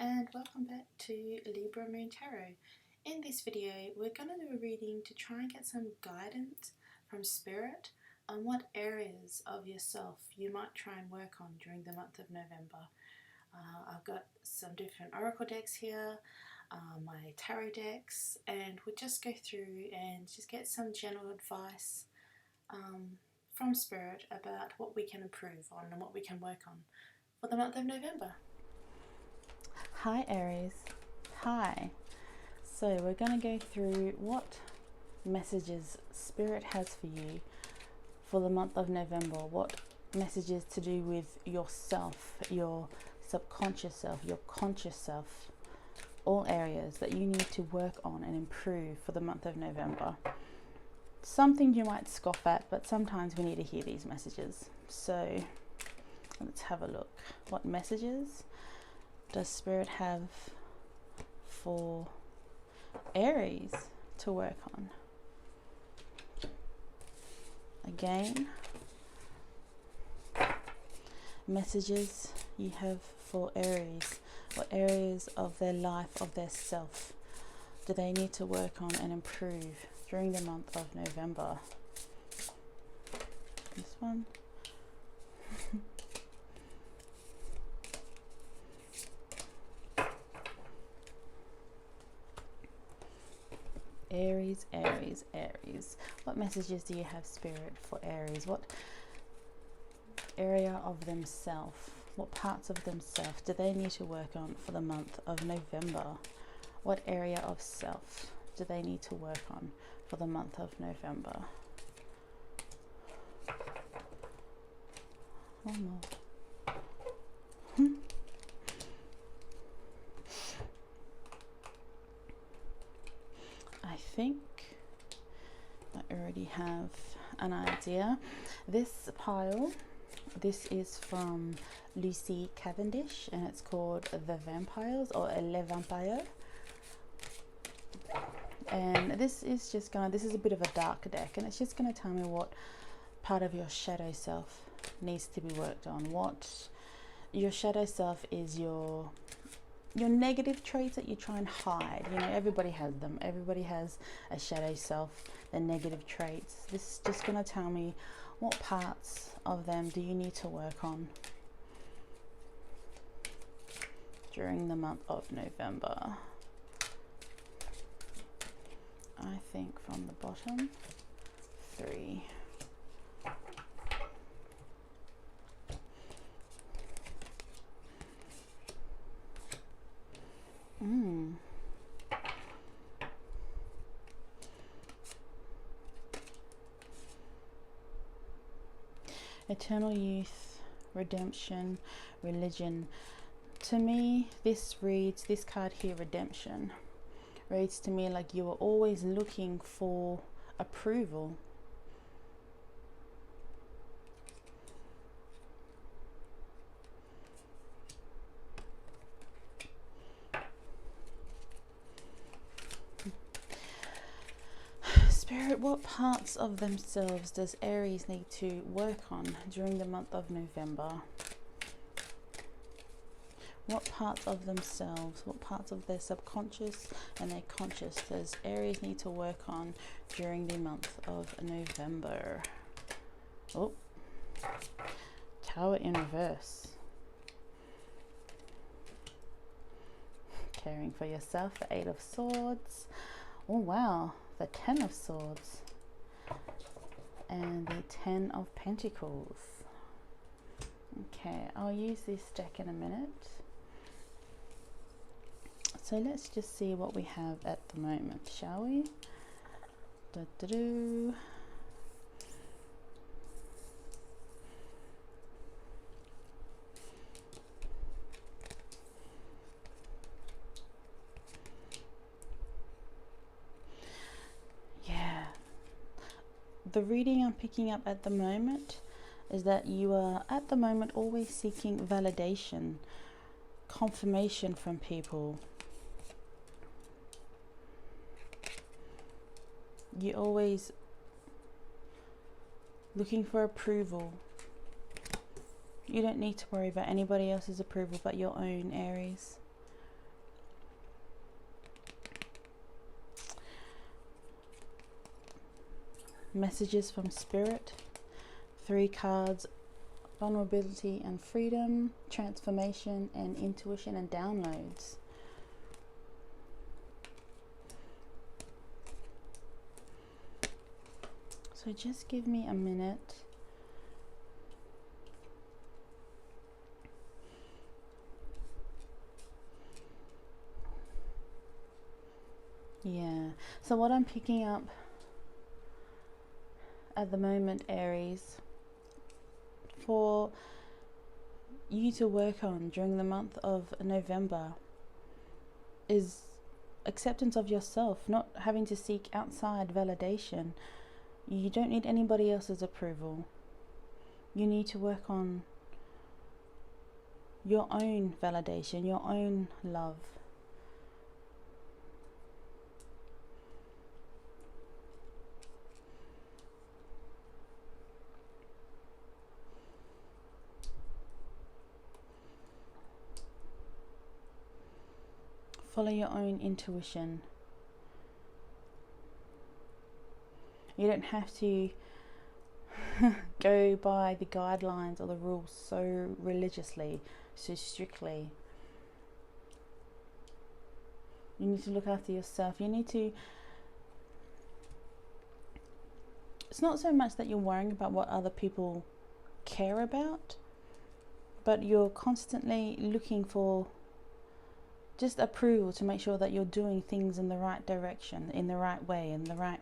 and welcome back to Libra Moon Tarot. In this video we're going to do a reading to try and get some guidance from Spirit on what areas of yourself you might try and work on during the month of November. I've got some different oracle decks here, my tarot decks, and we'll just go through and just get some general advice from Spirit about what we can improve on and what we can work on for the month of November. Hi Aries. Hi. So we're going to go through what messages Spirit has for you for the month of November. What messages to do with yourself, your subconscious self, your conscious self, all areas that you need to work on and improve for the month of November. Something you might scoff at, but sometimes we need to hear these messages. So let's have a look. What messages does Spirit have for Aries to work on? Again, messages you have for Aries. What areas of their life, of their self, do they need to work on and improve during the month of November? This one. Aries, Aries, Aries. What messages do you have, Spirit, for Aries? What area of themselves, what parts of themselves do they need to work on for the month of November? What area of self do they need to work on for the month of November? One more. I think I already have an idea. This pile, this is from Lucy Cavendish and it's called The Vampires or Les Vampires. And this is just gonna, this is a bit of a dark deck and it's just gonna tell me what part of your shadow self needs to be worked on. What your shadow self is, your negative traits that you try and hide. You know, everybody has them. Everybody has a shadow self, their negative traits. This is just going to tell me what parts of them do you need to work on during the month of November. I think from the bottom, 3. Eternal youth, redemption, religion. To me, this reads, this card here, redemption, reads to me like you are always looking for approval. Spirit, what parts of themselves does Aries need to work on during the month of November? What parts of themselves, what parts of their subconscious and their conscious does Aries need to work on during the month of November? Oh, Tower in reverse. Caring for yourself, the 8 of Swords. Oh wow, the 10 of Swords and the 10 of Pentacles. Okay, I'll use this deck in a minute. So let's just see what we have at the moment, shall we? Da-da-doo. The reading I'm picking up at the moment is that you are at the moment always seeking validation, confirmation from people. You're always looking for approval. You don't need to worry about anybody else's approval but your own, Aries. messages from Spirit. 3 cards: vulnerability and freedom, transformation and intuition and downloads. So just give me a minute. Yeah, so what I'm picking up at the moment, Aries, for you to work on during the month of November is acceptance of yourself, not having to seek outside validation. You don't need anybody else's approval. You need to work on your own validation, your own love. Follow your own intuition. You don't have to go by the guidelines or the rules so religiously, so strictly. You need to look after yourself. You need to... It's not so much that you're worrying about what other people care about, but you're constantly looking for just approval to make sure that you're doing things in the right direction, in the right way, in the right...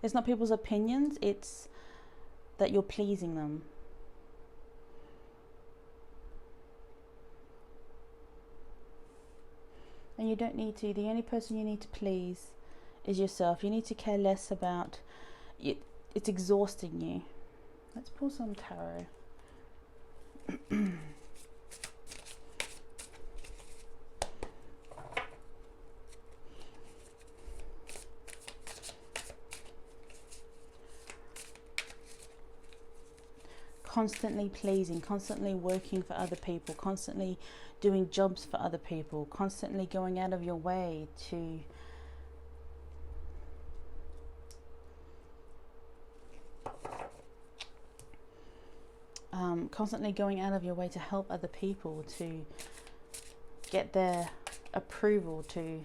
It's not people's opinions, it's that you're pleasing them. And you don't need to. The only person you need to please is yourself. You need to care less about it. It's exhausting you. Let's pull some tarot. Constantly pleasing, constantly working for other people, constantly doing jobs for other people, constantly going out of your way to help other people, to get their approval, to...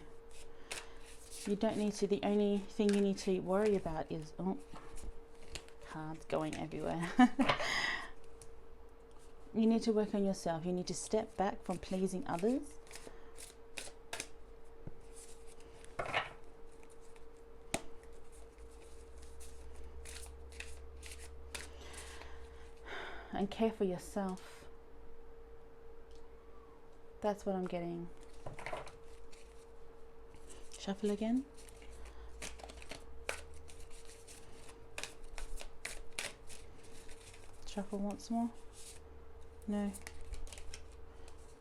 You don't need to. The only thing you need to worry about is... Oh, cards going everywhere. You need to work on yourself. You need to step back from pleasing others. And care for yourself. That's what I'm getting. Shuffle again. Shuffle once more. No.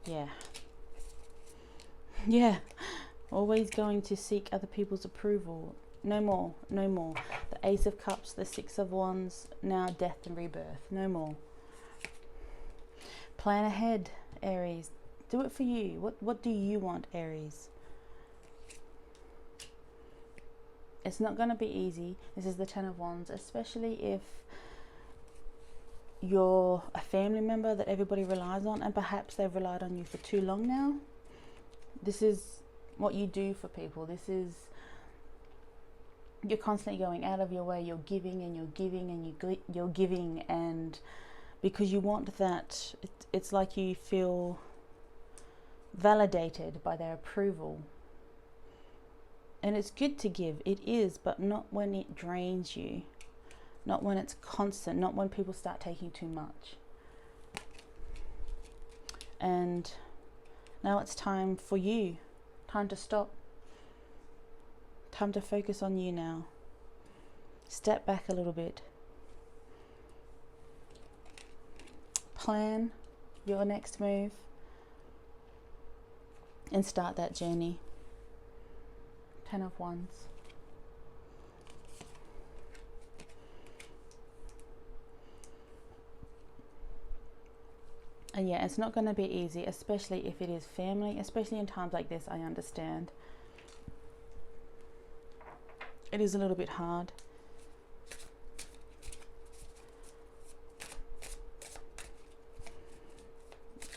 Yeah. Yeah. Always going to seek other people's approval. No more. No more. The Ace of Cups, the Six of Wands, now death and rebirth. No more. Plan ahead, Aries. Do it for you. What do you want, Aries? It's not going to be easy. This is the Ten of Wands, especially if you're a family member that everybody relies on, and perhaps they've relied on you for too long now. This is what you do for people. This is... You're constantly going out of your way. You're giving and you're giving and you're giving, and because you want that, it's like you feel validated by their approval. And it's good to give. It is, but not when it drains you. Not when it's constant, not when people start taking too much. And now it's time for you. Time to stop. Time to focus on you now. Step back a little bit. Plan your next move. And start that journey. Ten of Wands. And yeah, it's not going to be easy, especially if it is family, especially in times like this, I understand. It is a little bit hard.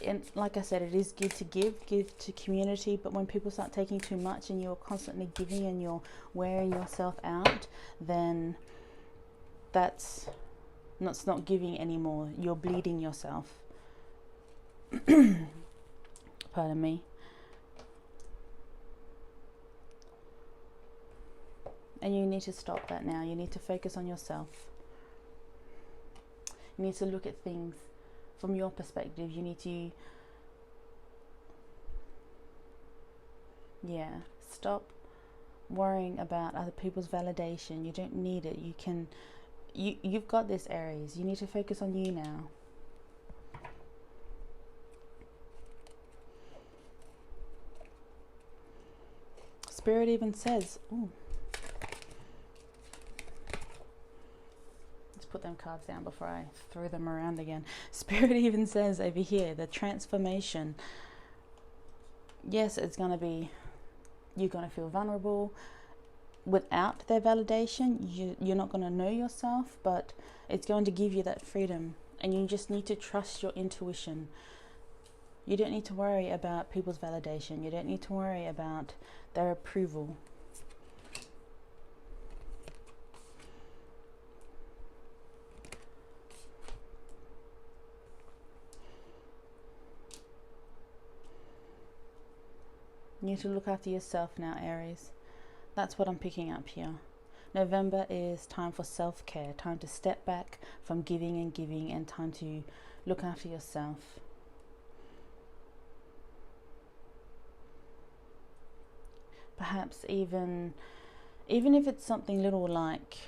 And like I said, it is good to give to community, but when people start taking too much and you're constantly giving and you're wearing yourself out, then that's not giving anymore. You're bleeding yourself. Pardon me. And you need to stop that now. You need to focus on yourself. You need to look at things from your perspective. You need to, stop worrying about other people's validation. You don't need it. You've got this, Aries. You need to focus on you now. Spirit even says, ooh, let's put them cards down before I throw them around again. Spirit even says over here, the transformation. Yes, it's going to be, you're going to feel vulnerable. Without their validation, you're not going to know yourself, but it's going to give you that freedom. And you just need to trust your intuition. You don't need to worry about people's validation. You don't need to worry about their approval. You need to look after yourself now, Aries. That's what I'm picking up here. November is time for self-care, time to step back from giving and time to look after yourself. Perhaps even if it's something little like,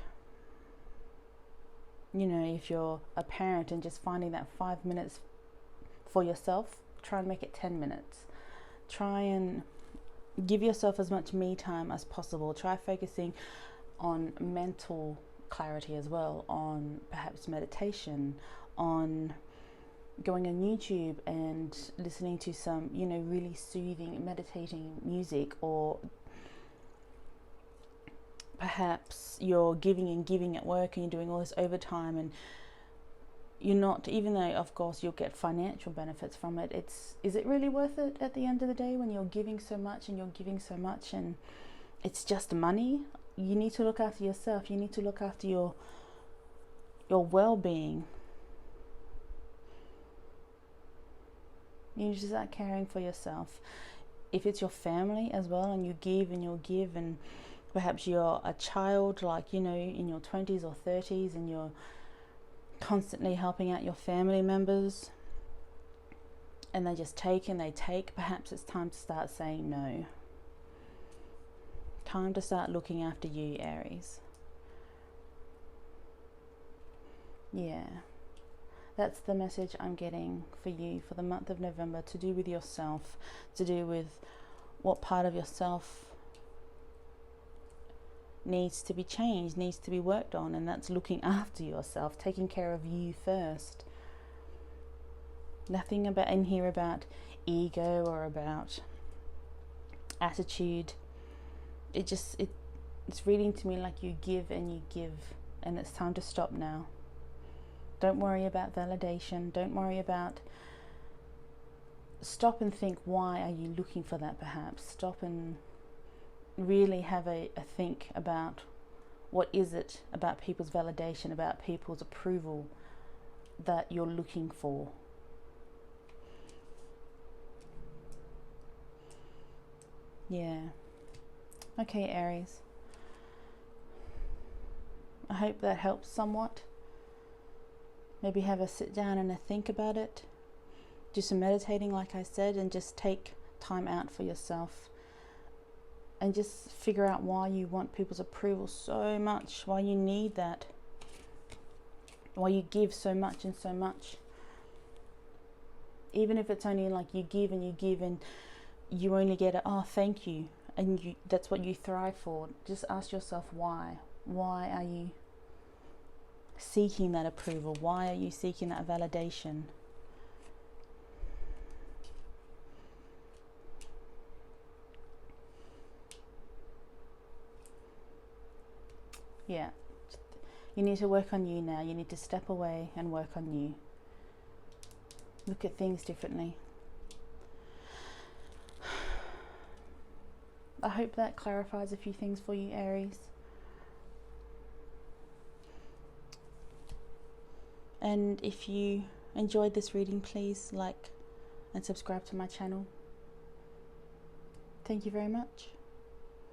if you're a parent and just finding that 5 minutes for yourself, try and make it 10 minutes. Try and give yourself as much me time as possible. Try focusing on mental clarity as well, on perhaps meditation, on going on YouTube and listening to some, really soothing, meditating music, or perhaps you're giving at work and you're doing all this overtime and you're not, even though of course you'll get financial benefits from it, is it really worth it at the end of the day when you're giving so much and it's just money? You need to look after yourself. You need to look after your well-being. You need to start caring for yourself. If it's your family as well, and you give and perhaps you're a child, like, in your 20s or 30s, and you're constantly helping out your family members and they just take and they take, perhaps it's time to start saying no. Time to start looking after you, Aries. Yeah. That's the message I'm getting for you for the month of November, to do with yourself, to do with what part of yourself needs to be changed, needs to be worked on, and that's looking after yourself, taking care of you first. Nothing about in here about ego or about attitude. It's reading to me like you give, and it's time to stop now. Don't worry about validation. Don't worry about, stop and think, why are you looking for that perhaps? Stop and really have a think about, what is it about people's validation, about people's approval that you're looking for? Yeah. Okay, Aries. I hope that helps somewhat. Maybe have a sit down and a think about it. Do some meditating, like I said, and just take time out for yourself. And just figure out why you want people's approval so much, why you need that, why you give so much and so much. Even if it's only like you give and you only get oh, thank you, and that's what you thrive for. Just ask yourself why. Why are you seeking that approval? Why are you seeking that validation? Yeah. You need to work on you now. You need to step away and work on you. Look at things differently. I hope that clarifies a few things for you, Aries. And if you enjoyed this reading, please like and subscribe to my channel. Thank you very much.